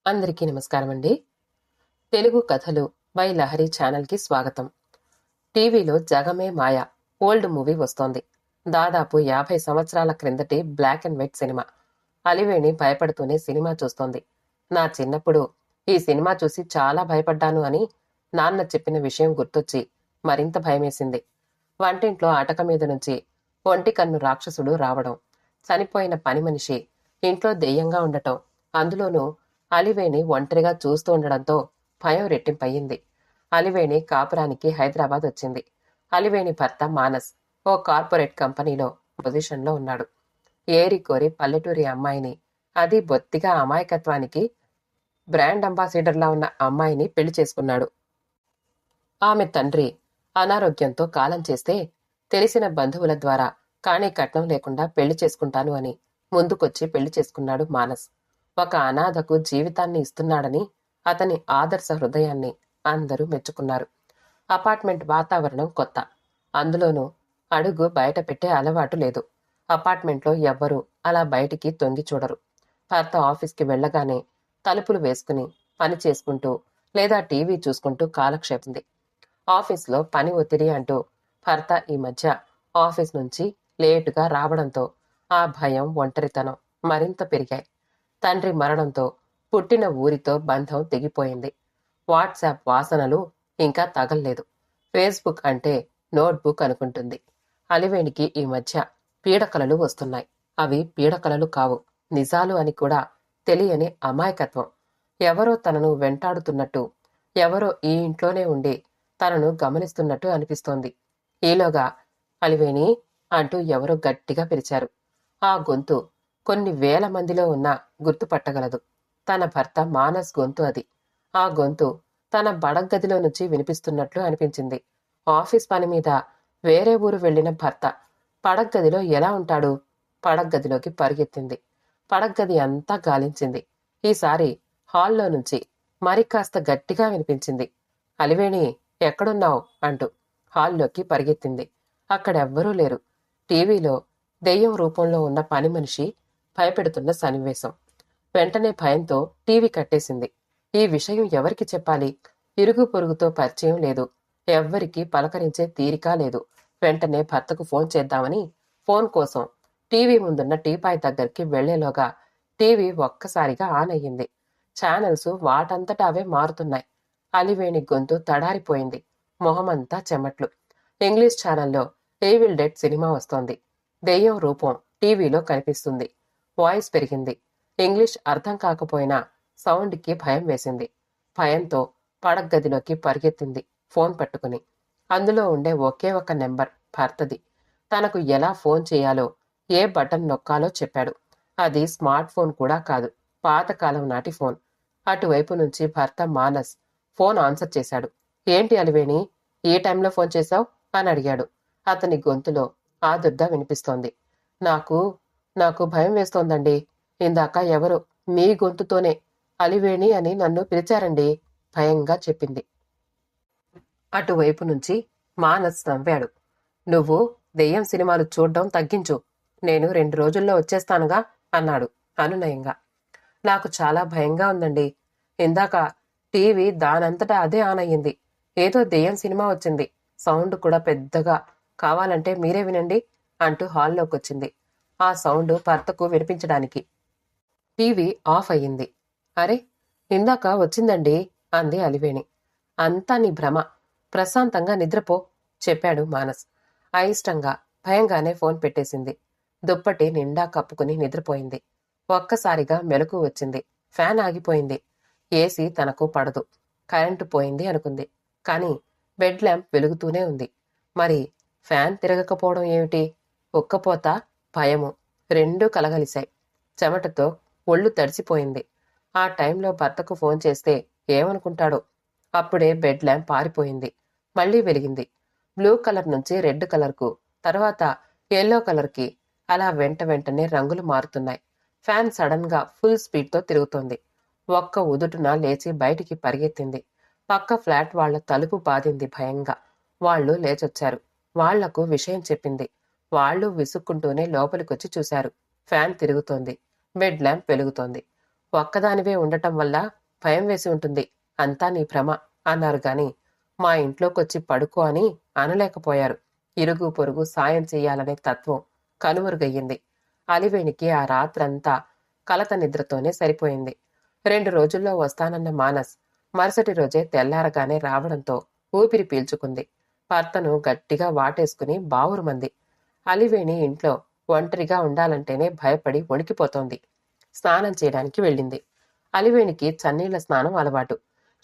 అందరికీ నమస్కారం అండి. తెలుగు కథలు బై లహరి ఛానల్కి స్వాగతం. టీవీలో జగమే మాయ ఓల్డ్ మూవీ వస్తోంది. దాదాపు 50 సంవత్సరాల క్రిందటి బ్లాక్ అండ్ వైట్ సినిమా. అలివేణి భయపడుతూనే సినిమా చూస్తోంది. నా చిన్నప్పుడు ఈ సినిమా చూసి చాలా భయపడ్డాను అని నాన్న చెప్పిన విషయం గుర్తొచ్చి మరింత భయమేసింది. వంటింట్లో అటక మీద నుంచి ఒంటి కన్ను రాక్షసుడు రావడం, చనిపోయిన పని మనిషి ఇంట్లో దెయ్యంగా ఉండటం, అందులోనూ అలివేణి ఒంటరిగా చూస్తూ ఉండడంతో భయం రెట్టింపయ్యింది. అలివేణి కాపురానికి హైదరాబాద్ వచ్చింది. అలివేణి భర్త మానస్ ఓ కార్పొరేట్ కంపెనీలో పొజిషన్లో ఉన్నాడు. ఏరికోరి పల్లెటూరి అమ్మాయిని, అది బొత్తిగా అమాయకత్వానికి బ్రాండ్ అంబాసిడర్లా ఉన్న అమ్మాయిని పెళ్లి చేసుకున్నాడు. ఆమె తండ్రి అనారోగ్యంతో కాలం చేస్తే తెలిసిన బంధువుల ద్వారా కానీ కట్నం లేకుండా పెళ్లి చేసుకుంటాను అని ముందుకొచ్చి పెళ్లి చేసుకున్నాడు మానస్. ఒక అనాథకు జీవితాన్ని ఇస్తున్నాడని అతని ఆదర్శ హృదయాన్ని అందరూ మెచ్చుకున్నారు. అపార్ట్మెంట్ వాతావరణం కొత్త, అందులోనూ అడుగు బయట పెట్టే అలవాటు లేదు. అపార్ట్మెంట్లో ఎవ్వరూ అలా బయటికి తొంగి చూడరు. భర్త ఆఫీస్కి వెళ్ళగానే తలుపులు వేసుకుని పని చేసుకుంటూ లేదా టీవీ చూసుకుంటూ కాలక్షేపింది. ఆఫీస్లో పని ఒత్తిడి అంటూ భర్త ఈ మధ్య ఆఫీస్ నుంచి లేటుగా రావడంతో ఆ భయం, ఒంటరితనం మరింత పెరిగాయి. తండ్రి మరణంతో పుట్టిన ఊరితో బంధం తెగిపోయింది. వాట్సాప్ వాసనలు ఇంకా తగల్లేదు. ఫేస్బుక్ అంటే నోట్బుక్ అనుకుంటుంది. అలివేణికి ఈ మధ్య పీడకలలు వస్తున్నాయి. అవి పీడకలలు కావు, నిజాలు అని కూడా తెలియని అమాయకత్వం. ఎవరో తనను వెంటాడుతున్నట్టు, ఎవరో ఈ ఇంట్లోనే ఉండి తనను గమనిస్తున్నట్టు అనిపిస్తోంది. ఈలోగా అలివేణి అంటూ ఎవరో గట్టిగా పిలిచారు. ఆ గొంతు కొన్ని వేల మందిలో ఉన్నా గుర్తుపట్టగలదు. తన భర్త మానస్ గొంతు అది. ఆ గొంతు తన బడగదిలో నుంచి వినిపిస్తున్నట్లు అనిపించింది. ఆఫీస్ పని మీద వేరే ఊరు వెళ్లిన భర్త పడగ్గదిలో ఎలా ఉంటాడు? పడగ్గదిలోకి పరిగెత్తింది. పడగ్గది అంతా గాలించింది. ఈసారి హాల్లో నుంచి మరి కాస్త గట్టిగా వినిపించింది. అలివేణి, ఎక్కడున్నావు అంటూ హాల్లోకి పరిగెత్తింది. అక్కడెవ్వరూ లేరు. టీవీలో దెయ్యం రూపంలో ఉన్న పని మనిషి భయపెడుతున్న సన్నివేశం. వెంటనే భయంతో టీవీ కట్టేసింది. ఈ విషయం ఎవరికి చెప్పాలి? ఇరుగు పొరుగుతో పరిచయం లేదు. ఎవ్వరికీ పలకరించే తీరిక లేదు. వెంటనే భర్తకు ఫోన్ చేద్దామని ఫోన్ కోసం టీవీ ముందున్న టీపాయ్ దగ్గరికి వెళ్లేలోగా టీవీ ఒక్కసారిగా ఆన్ అయ్యింది. ఛానల్స్ వాటంతట అవే మారుతున్నాయి. అలివేణి గొంతు తడారిపోయింది. మొహమంతా చెమట్లు. ఇంగ్లీష్ ఛానల్లో ఏవిల్ డెడ్ సినిమా వస్తోంది. దెయ్యం రూపం టీవీలో కనిపిస్తుంది. వాయిస్ పెరిగింది. ఇంగ్లీష్ అర్థం కాకపోయినా సౌండ్కి భయం వేసింది. భయంతో పడగ్గదిలోకి పరిగెత్తింది ఫోన్ పట్టుకుని. అందులో ఉండే ఒకే ఒక నెంబర్ భర్తది. తనకు ఎలా ఫోన్ చేయాలో, ఏ బటన్ నొక్కాలో చెప్పాడు. అది స్మార్ట్ ఫోన్ కూడా కాదు, పాతకాలం నాటి ఫోన్. అటువైపు నుంచి భర్త మానస్ ఫోన్ ఆన్సర్ చేశాడు. ఏంటి అలివేణి, ఏ టైంలో ఫోన్ చేశావు అని అడిగాడు. అతని గొంతులో ఆదుర్ద వినిపిస్తోంది. నాకు నాకు భయం వేస్తోందండి. ఇందాక ఎవరో మీ గొంతుతోనే అలివేణి అని నన్ను పిలిచారండి, భయంగా చెప్పింది. అటువైపు నుంచి మానస్ నవ్వాడు. నువ్వు దెయ్యం సినిమాలు చూడ్డం తగ్గించు, నేను 2 రోజుల్లో వచ్చేస్తానుగా అన్నాడు అనునయంగా. నాకు చాలా భయంగా ఉందండి. ఇందాక టీవీ దానంతటా అదే ఆన్ అయ్యింది. ఏదో దెయ్యం సినిమా వచ్చింది. సౌండ్ కూడా పెద్దగా, కావాలంటే మీరే వినండి అంటూ హాల్లోకొచ్చింది. ఆ సౌండ్ భర్తకు వినిపించడానికి టీవీ ఆఫ్ అయ్యింది. అరే, ఇందాక వచ్చిందండి అంది అలివేణి. అంతా నీ భ్రమ, ప్రశాంతంగా నిద్రపో చెప్పాడు మానస్. అయిష్టంగా భయంగానే ఫోన్ పెట్టేసింది. దుప్పటి నిండా కప్పుకుని నిద్రపోయింది. ఒక్కసారిగా మెలకు వచ్చింది. ఫ్యాన్ ఆగిపోయింది. ఏసీ తనకు పడదు. కరెంటు పోయింది అనుకుంది. కానీ బెడ్ ల్యాంప్ వెలుగుతూనే ఉంది. మరి ఫ్యాన్ తిరగకపోవడం ఏమిటి? ఉక్కపోత, భయము రెండూ కలగలిశాయి. చెమటతో ఒళ్ళు తడిసిపోయింది. ఆ టైంలో భర్తకు ఫోన్ చేస్తే ఏమనుకుంటాడో. అప్పుడే బెడ్ ల్యాంప్ పారిపోయింది. మళ్లీ వెలిగింది. బ్లూ కలర్ నుంచి రెడ్ కలర్కు, తర్వాత ఎల్లో కలర్కి, అలా వెంటనే రంగులు మారుతున్నాయి. ఫ్యాన్ సడన్ గా ఫుల్ స్పీడ్తో తిరుగుతోంది. ఒక్క ఉదుటున లేచి బయటికి పరిగెత్తింది. పక్క ఫ్లాట్ వాళ్ల తలుపు బాధింది భయంగా. వాళ్లు లేచొచ్చారు. వాళ్లకు విషయం చెప్పింది. వాళ్లు విసుక్కుంటూనే లోపలికొచ్చి చూశారు. ఫ్యాన్ తిరుగుతోంది. బెడ్ ల్యాంప్ వెలుగుతోంది. ఒక్కదానివే ఉండటం వల్ల భయం వేసి ఉంటుంది. అంతా నీ భ్రమ అన్నారు గాని మా ఇంట్లోకొచ్చి పడుకో అని అనలేకపోయారు. ఇరుగు పొరుగు సాయం చెయ్యాలనే తత్వం కనుమరుగయ్యింది. అలివేణికి ఆ రాత్రంతా కలత నిద్రతోనే సరిపోయింది. 2 రోజుల్లో వస్తానన్న మానస్ మరుసటి రోజే తెల్లారగానే రావడంతో ఊపిరి పీల్చుకుంది. భర్తను గట్టిగా వాటేసుకుని బావురుమంది. అలివేణి ఇంట్లో ఒంటరిగా ఉండాలంటేనే భయపడి వణికిపోతోంది. స్నానం చేయడానికి వెళ్ళింది. అలివేణికి చన్నీళ్ల స్నానం అలవాటు.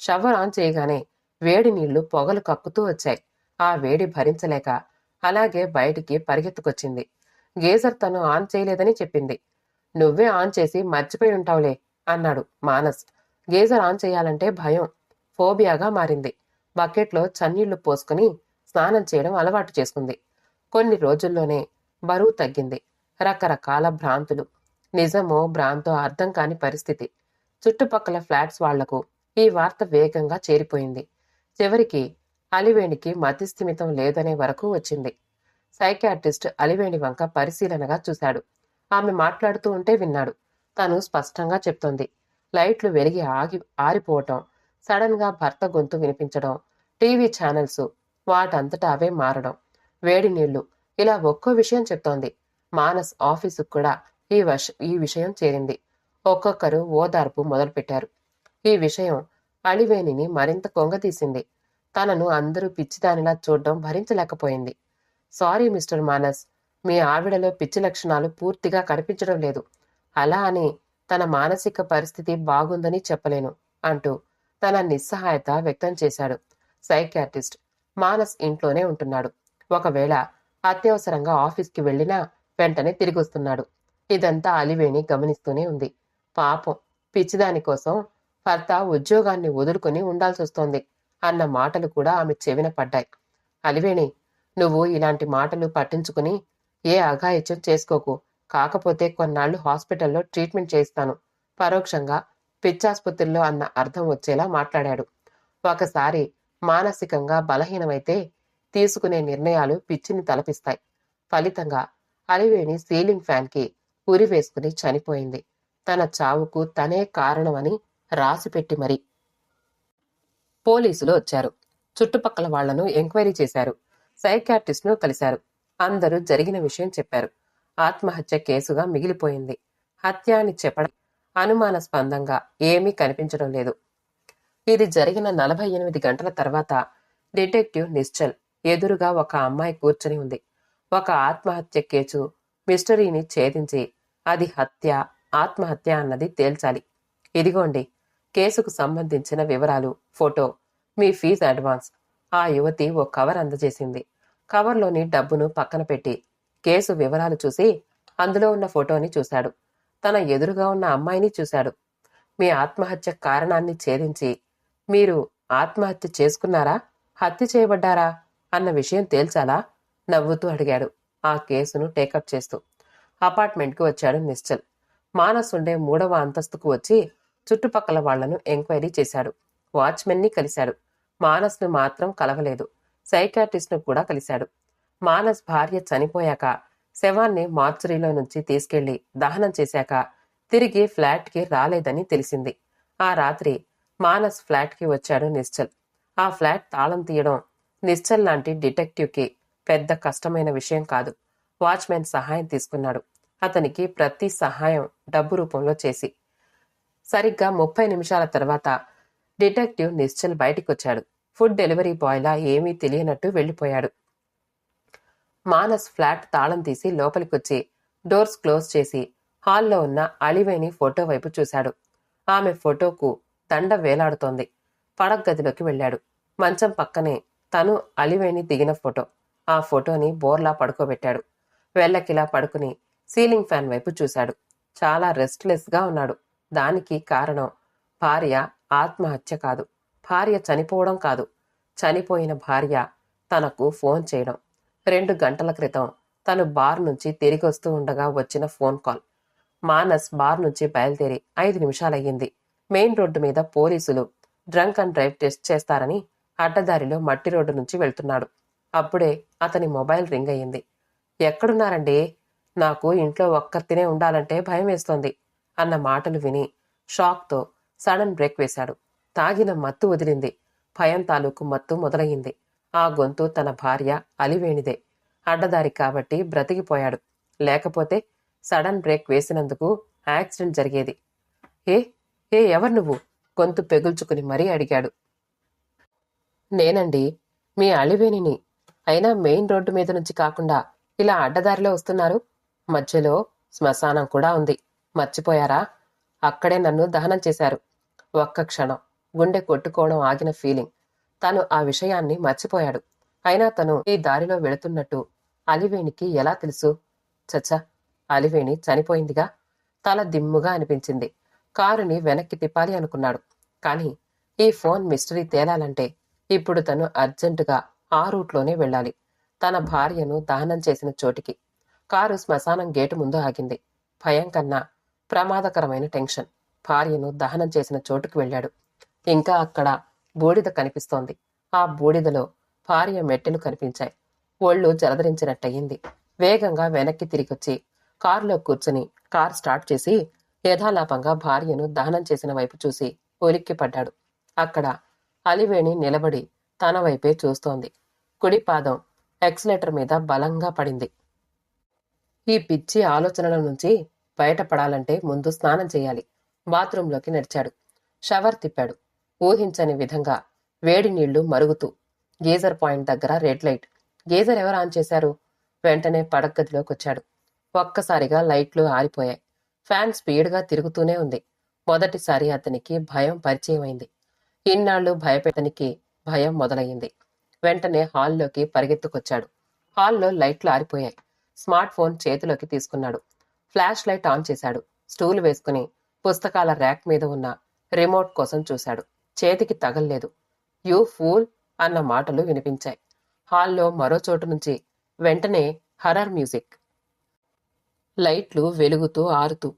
షవర్ ఆన్ చేయగానే వేడి నీళ్లు పొగలు కక్కుతూ వచ్చాయి. ఆ వేడి భరించలేక అలాగే బయటికి పరిగెత్తుకొచ్చింది. గేజర్ తను ఆన్ చేయలేదని చెప్పింది. నువ్వే ఆన్ చేసి మర్చిపోయి ఉంటావులే అన్నాడు మానస్. గేజర్ ఆన్ చేయాలంటే భయం, ఫోబియాగా మారింది. బకెట్లో చన్నీళ్లు పోసుకుని స్నానం చేయడం అలవాటు చేసుకుంది. కొన్ని రోజుల్లోనే బరువు తగ్గింది. రకరకాల భ్రాంతులు, నిజమో భ్రాంతో అర్థం కాని పరిస్థితి. చుట్టుపక్కల ఫ్లాట్స్ వాళ్లకు ఈ వార్త వేగంగా చేరిపోయింది. చివరికి అలివేణికి మతిస్థిమితం లేదనే వరకు వచ్చింది. సైకియాట్రిస్ట్ అలివేణి వంక పరిశీలనగా చూశాడు. ఆమె మాట్లాడుతూ ఉంటే విన్నాడు. తను స్పష్టంగా చెప్తోంది. లైట్లు వెలిగి ఆరిపోవటం, సడన్ గా భర్త గొంతు వినిపించడం, టీవీ ఛానల్స్ వాటంతటా అవే మారడం, వేడి నీళ్లు, ఇలా ఒక్కో విషయం చెప్తోంది. మానస్ ఆఫీసుకు కూడా ఈ విషయం చేరింది. ఒక్కొక్కరు ఓదార్పు మొదలుపెట్టారు. ఈ విషయం అలివేణిని మరింత కొంగతీసింది. తనను అందరూ పిచ్చిదానిలా చూడడం భరించలేకపోయింది. సారీ మిస్టర్ మానస్, మీ ఆవిడలో పిచ్చి లక్షణాలు పూర్తిగా కనిపించడం లేదు. అలా అని తన మానసిక పరిస్థితి బాగుందని చెప్పలేను అంటూ తన నిస్సహాయత వ్యక్తం చేశాడు. సైకియాట్రిస్ట్ మానస్ ఇంట్లోనే ఉంటున్నాడు. ఒకవేళ అత్యవసరంగా ఆఫీస్కి వెళ్లినా వెంటనే తిరిగొస్తున్నాడు. ఇదంతా అలివేణి గమనిస్తూనే ఉంది. పాపం, పిచ్చిదాని కోసం భర్త ఉద్యోగాన్ని వదులుకుని ఉండాల్సొస్తోంది అన్న మాటలు కూడా ఆమె చెవిన పడ్డాయి. అలివేణి, నువ్వు ఇలాంటి మాటలు పట్టించుకుని ఏ అఘాయిత్యం చేసుకోకు. కాకపోతే కొన్నాళ్లు హాస్పిటల్లో ట్రీట్మెంట్ చేయిస్తాను. పరోక్షంగా పిచ్చాసుపత్రిలో అన్న అర్థం వచ్చేలా మాట్లాడాడు. ఒకసారి మానసికంగా బలహీనమైతే తీసుకునే నిర్ణయాలు పిచ్చిని తలపిస్తాయి. ఫలితంగా అలివేణి సీలింగ్ ఫ్యాన్కి ఉరి వేసుకుని చనిపోయింది. తన చావుకు తనే కారణమని రాసిపెట్టి మరి. పోలీసులు వచ్చారు. చుట్టుపక్కల వాళ్లను ఎంక్వైరీ చేశారు. సైకియాట్రిస్ట్ను కలిశారు. అందరూ జరిగిన విషయం చెప్పారు. ఆత్మహత్య కేసుగా మిగిలిపోయింది. హత్య అని చెప్పడం అనుమానాస్పదంగా ఏమీ కనిపించడం లేదు. ఇది జరిగిన 48 గంటల తర్వాత డిటెక్టివ్ నిశ్చల్ ఎదురుగా ఒక అమ్మాయి కూర్చుని ఉంది. ఒక ఆత్మహత్య కేసు మిస్టరీని ఛేదించి అది హత్య, ఆత్మహత్య అన్నది తేల్చాలి. ఇదిగోండి కేసుకు సంబంధించిన వివరాలు, ఫోటో, మీ ఫీజు అడ్వాన్స్. ఆ యువతి ఓ కవర్ అందజేసింది. కవర్లోని డబ్బును పక్కన పెట్టి కేసు వివరాలు చూసి అందులో ఉన్న ఫోటోని చూశాడు. తన ఎదురుగా ఉన్న అమ్మాయిని చూశాడు. మీ ఆత్మహత్య కారణాన్ని ఛేదించి మీరు ఆత్మహత్య చేసుకున్నారా, హత్య చేయబడ్డారా అన్న విషయం తేల్చాలా? నవ్వుతూ అడిగాడు ఆ కేసును టేకప్ చేస్తూ. అపార్ట్మెంట్కి వచ్చాడు నిశ్చల్. మానస్ ఉండే 3వ అంతస్తుకు వచ్చి చుట్టుపక్కల వాళ్లను ఎంక్వైరీ చేశాడు. వాచ్మెన్ని కలిశాడు. మానస్ను మాత్రం కలవలేదు. సైకియాట్రిస్ట్ను కూడా కలిశాడు. మానస్ భార్య చనిపోయాక శవాన్ని మార్చురీలో నుంచి తీసుకెళ్లి దహనం చేశాక తిరిగి ఫ్లాట్కి రాలేదని తెలిసింది. ఆ రాత్రి మానస్ ఫ్లాట్కి వచ్చాడు నిశ్చల్. ఆ ఫ్లాట్ తాళం తీయడం నిశ్చల్ లాంటి డిటెక్టివ్కి పెద్ద కష్టమైన విషయం కాదు. వాచ్మెన్ సహాయం తీసుకున్నాడు. అతనికి ప్రతి సహాయం డబ్బు రూపంలో చేసి. సరిగ్గా 30 నిమిషాల తర్వాత డిటెక్టివ్ నిశ్చల్ బయటికొచ్చాడు. ఫుడ్ డెలివరీ బాయ్లా ఏమీ తెలియనట్టు వెళ్లిపోయాడు. మానస్ ఫ్లాట్ తాళం తీసి లోపలికొచ్చి డోర్స్ క్లోజ్ చేసి హాల్లో ఉన్న అలివేణి ఫోటో వైపు చూశాడు. ఆమె ఫోటోకు దండ వేలాడుతోంది. పడగదిలోకి వెళ్ళాడు. మంచం పక్కనే తను అలివేణి దిగిన ఫోటో. ఆ ఫోటోని బోర్లా పడుకోబెట్టాడు. వెల్లకిలా పడుకుని సీలింగ్ ఫ్యాన్ వైపు చూశాడు. చాలా రెస్ట్లెస్గా ఉన్నాడు. దానికి కారణం భార్య ఆత్మహత్య కాదు, భార్య చనిపోవడం కాదు, చనిపోయిన భార్య తనకు ఫోన్ చేయడం. 2 గంటల క్రితం తను బార్ నుంచి తిరిగొస్తూ ఉండగా వచ్చిన ఫోన్ కాల్. మానస్ బార్ నుంచి బయలుదేరి 5 నిమిషాలయ్యింది. మెయిన్ రోడ్డు మీద పోలీసులు డ్రంక్ అండ్ డ్రైవ్ టెస్ట్ చేస్తారని అడ్డదారిలో మట్టి రోడ్డు నుంచి వెళ్తున్నాడు. అప్పుడే అతని మొబైల్ రింగ్ అయ్యింది. ఎక్కడున్నారండి? నాకు ఇంట్లో ఒక్కర్తినే ఉండాలంటే భయం వేస్తోంది అన్న మాటలు విని షాక్తో సడన్ బ్రేక్ వేశాడు. తాగిన మత్తు వదిలింది. భయం తాలూకు మత్తు మొదలయ్యింది. ఆ గొంతు తన భార్య అలివేణిదే. అడ్డదారి కాబట్టి బ్రతికిపోయాడు. లేకపోతే సడన్ బ్రేక్ వేసినందుకు యాక్సిడెంట్ జరిగేది. ఏ ఏ ఎవరు నువ్వు? గొంతు పెగుల్చుకుని మరీ అడిగాడు. నేనండి, మీ అలివేణిని. అయినా మెయిన్ రోడ్డు మీద నుంచి కాకుండా ఇలా అడ్డదారిలో వస్తున్నారు. మధ్యలో శ్మశానం కూడా ఉంది. మర్చిపోయారా? అక్కడే నన్ను దహనం చేశారు. ఒక్క క్షణం గుండె కొట్టుకోవడం ఆగిన ఫీలింగ్. తను ఆ విషయాన్ని మర్చిపోయాడు. అయినా తను ఈ దారిలో వెళుతున్నట్టు అలివేణికి ఎలా తెలుసు? చచ్చా, అలివేణి చనిపోయిందిగా. తల దిమ్ముగా అనిపించింది. కారుని వెనక్కి తిప్పాలి అనుకున్నాడు. కాని ఈ ఫోన్ మిస్టరీ తేలాలంటే ఇప్పుడు తను అర్జెంటుగా ఆ రూట్లోనే వెళ్ళాలి. తన భార్యను దహనం చేసిన చోటికి. కారు శ్మశానం గేటు ముందు ఆగింది. భయం కన్నా ప్రమాదకరమైన టెన్షన్. భార్యను దహనం చేసిన చోటుకు వెళ్ళాడు. ఇంకా అక్కడ బూడిద కనిపిస్తోంది. ఆ బూడిదలో భార్య మెట్టెలు కనిపించాయి. ఒళ్ళు జలధరించినట్టయింది. వేగంగా వెనక్కి తిరిగొచ్చి కారులో కూర్చుని కార్ స్టార్ట్ చేసి యథాలాపంగా భార్యను దహనం చేసిన వైపు చూసి ఉలిక్కిపడ్డాడు. అక్కడ అలివేణి నిలబడి తన వైపే చూస్తోంది. కుడి పాదం ఎక్సిలేటర్ మీద బలంగా పడింది. ఈ పిచ్చి ఆలోచనల నుంచి బయటపడాలంటే ముందు స్నానం చేయాలి. బాత్రూంలోకి నడిచాడు. షవర్ తిప్పాడు. ఊహించని విధంగా వేడి నీళ్లు మరుగుతూ గీజర్ పాయింట్ దగ్గర రెడ్ లైట్. గీజర్ ఎవరు ఆన్ చేశారు? వెంటనే పడగ్గదిలోకొచ్చాడు. ఒక్కసారిగా లైట్లు ఆరిపోయాయి. ఫ్యాన్ స్పీడ్గా తిరుగుతూనే ఉంది. మొదటిసారి అతనికి భయం పరిచయమైంది. ఇన్నాళ్లు భయపెట్టనికి భయం మొదలయ్యింది. వెంటనే హాల్లోకి పరిగెత్తుకొచ్చాడు. హాల్లో లైట్లు ఆరిపోయాయి. స్మార్ట్ ఫోన్ చేతిలోకి తీసుకున్నాడు. ఫ్లాష్ లైట్ ఆన్ చేశాడు. స్టూల్ వేసుకుని పుస్తకాల ర్యాక్ మీద ఉన్న రిమోట్ కోసం చూశాడు. చేతికి తగల్లేదు. యూ ఫూల్ అన్న మాటలు వినిపించాయి. హాల్లో మరో చోటు నుంచి వెంటనే హర్రర్ మ్యూజిక్. లైట్లు వెలుగుతూ ఆరుతూ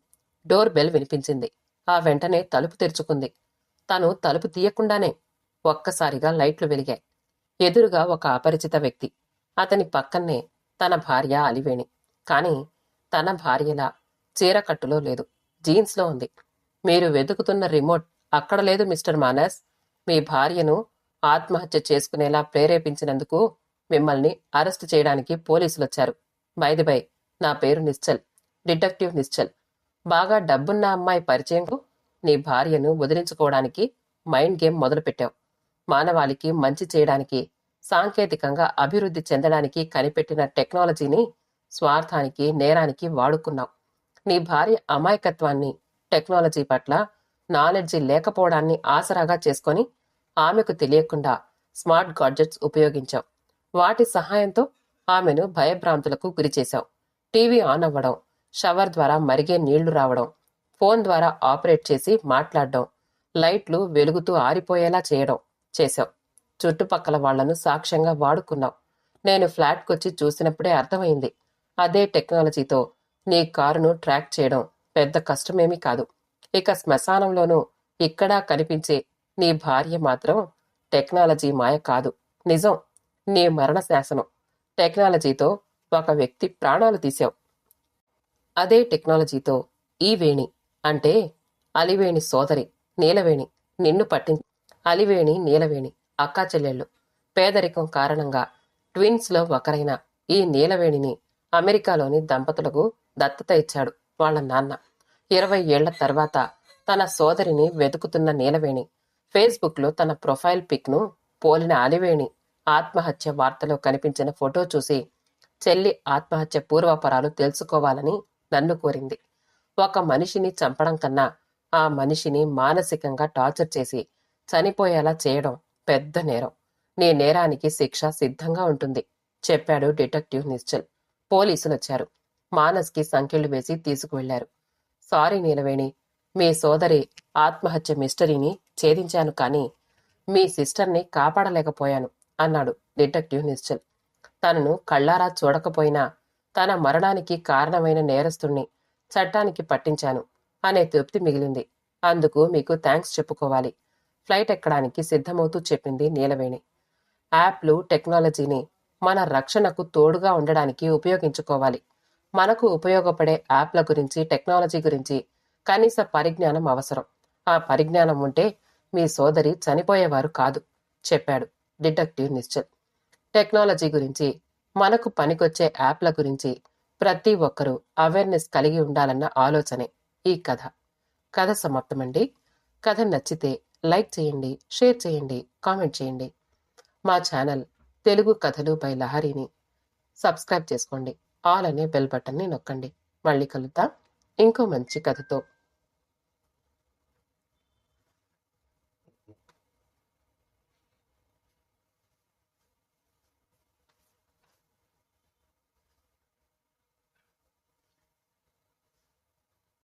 డోర్ బెల్ వినిపించింది. ఆ వెంటనే తలుపు తెరుచుకుంది. తను తలుపు తీయకుండానే ఒక్కసారిగా లైట్లు వెలిగాయి. ఎదురుగా ఒక అపరిచిత వ్యక్తి. అతని పక్కనే తన భార్య అలివేణి. కాని తన భార్యలా చీరకట్టులో లేదు, జీన్స్లో ఉంది. మీరు వెతుకుతున్న రిమోట్ అక్కడ లేదు మిస్టర్ మానస్. మీ భార్యను ఆత్మహత్య చేసుకునేలా ప్రేరేపించినందుకు మిమ్మల్ని అరెస్టు చేయడానికి పోలీసులొచ్చారు. బై నా పేరు నిశ్చల్, డిటెక్టివ్ నిశ్చల్. బాగా డబ్బున్న అమ్మాయి పరిచయంకు నీ భార్యను వదిలించుకోవడానికి మైండ్ గేమ్ మొదలుపెట్టావు. మానవాళికి మంచి చేయడానికి, సాంకేతికంగా అభివృద్ధి చెందడానికి కనిపెట్టిన టెక్నాలజీని స్వార్థానికి, నేరానికి వాడుకున్నావు. నీ భార్య అమాయకత్వాన్ని, టెక్నాలజీ పట్ల నాలెడ్జి లేకపోవడాన్ని ఆసరాగా చేసుకొని ఆమెకు తెలియకుండా స్మార్ట్ గాడ్జెట్స్ ఉపయోగించావు. వాటి సహాయంతో ఆమెను భయభ్రాంతులకు గురిచేశావు. టీవీ ఆన్ అవ్వడం, షవర్ ద్వారా మరిగే నీళ్లు రావడం, ఫోన్ ద్వారా ఆపరేట్ చేసి మాట్లాడడం, లైట్లు వెలుగుతూ ఆరిపోయేలా చేశావు. చుట్టుపక్కల వాళ్లను సాక్ష్యంగా వాడుకున్నావు. నేను ఫ్లాట్కొచ్చి చూసినప్పుడే అర్థమైంది. అదే టెక్నాలజీతో నీ కారును ట్రాక్ చేయడం పెద్ద కష్టమేమీ కాదు. ఇక శ్మశానంలోనూ ఇక్కడా కనిపించే నీ భార్య మాత్రం టెక్నాలజీ మాయ కాదు, నిజం. నీ మరణ శాసనం. టెక్నాలజీతో ఒక వ్యక్తి ప్రాణాలు తీశావు. అదే టెక్నాలజీతో ఈ వేణి అంటే అలివేణి సోదరి నీలవేణి నిన్ను అలివేణి, నీలవేణి అక్కా చెల్లెళ్ళు. పేదరికం కారణంగా ట్విన్స్లో ఒకరైన ఈ నీలవేణిని అమెరికాలోని దంపతులకు దత్తత ఇచ్చాడు వాళ్ల నాన్న. 20 ఏళ్ల తర్వాత తన సోదరిని వెతుకుతున్న నీలవేణి ఫేస్బుక్లో తన ప్రొఫైల్ పిక్ను పోలిన అలివేణి ఆత్మహత్య వార్తలో కనిపించిన ఫోటో చూసి చెల్లి ఆత్మహత్య పూర్వపరాలు తెలుసుకోవాలని నన్ను కోరింది. ఒక మనిషిని చంపడం కన్నా ఆ మనిషిని మానసికంగా టార్చర్ చేసి చనిపోయేలా చేయడం పెద్ద నేరం. నీ నేరానికి శిక్ష సిద్ధంగా ఉంటుంది చెప్పాడు డిటెక్టివ్ నిశ్చల్. పోలీసులొచ్చారు. మానస్కి సంకెళ్లు వేసి తీసుకువెళ్లారు. సారీ నీలవేణి, మీ సోదరి ఆత్మహత్య మిస్టరీని ఛేదించాను కానీ మీ సిస్టర్ని కాపాడలేకపోయాను అన్నాడు డిటెక్టివ్ నిశ్చల్. తనను కళ్లారా చూడకపోయినా తన మరణానికి కారణమైన నేరస్తుణ్ణి చట్టానికి పట్టించాను అనే తృప్తి మిగిలింది. అందుకు మీకు థ్యాంక్స్ చెప్పుకోవాలి. ఫ్లైట్ ఎక్కడానికి సిద్ధమవుతూ చెప్పింది నీలవేణి. యాప్లు, టెక్నాలజీని మన రక్షణకు తోడుగా ఉండడానికి ఉపయోగించుకోవాలి. మనకు ఉపయోగపడే యాప్ల గురించి, టెక్నాలజీ గురించి కనీస పరిజ్ఞానం అవసరం. ఆ పరిజ్ఞానం ఉంటే మీ సోదరి చనిపోయేవారు కాదు చెప్పాడు డిటెక్టివ్ నిశ్చల్. టెక్నాలజీ గురించి, మనకు పనికొచ్చే యాప్ల గురించి ప్రతి ఒక్కరూ అవేర్నెస్ కలిగి ఉండాలన్న ఆలోచనే ఈ కథ. కథ సమాప్తమండి. కథ నచ్చితే లైక్ చేయండి, షేర్ చేయండి, కామెంట్ చేయండి. మా ఛానల్ తెలుగు కథలు బై లహరిని సబ్స్క్రైబ్ చేసుకోండి. ఆల్ అనే బెల్ బటన్ని నొక్కండి. మళ్ళీ కలుద్దాం ఇంకో మంచి కథతో.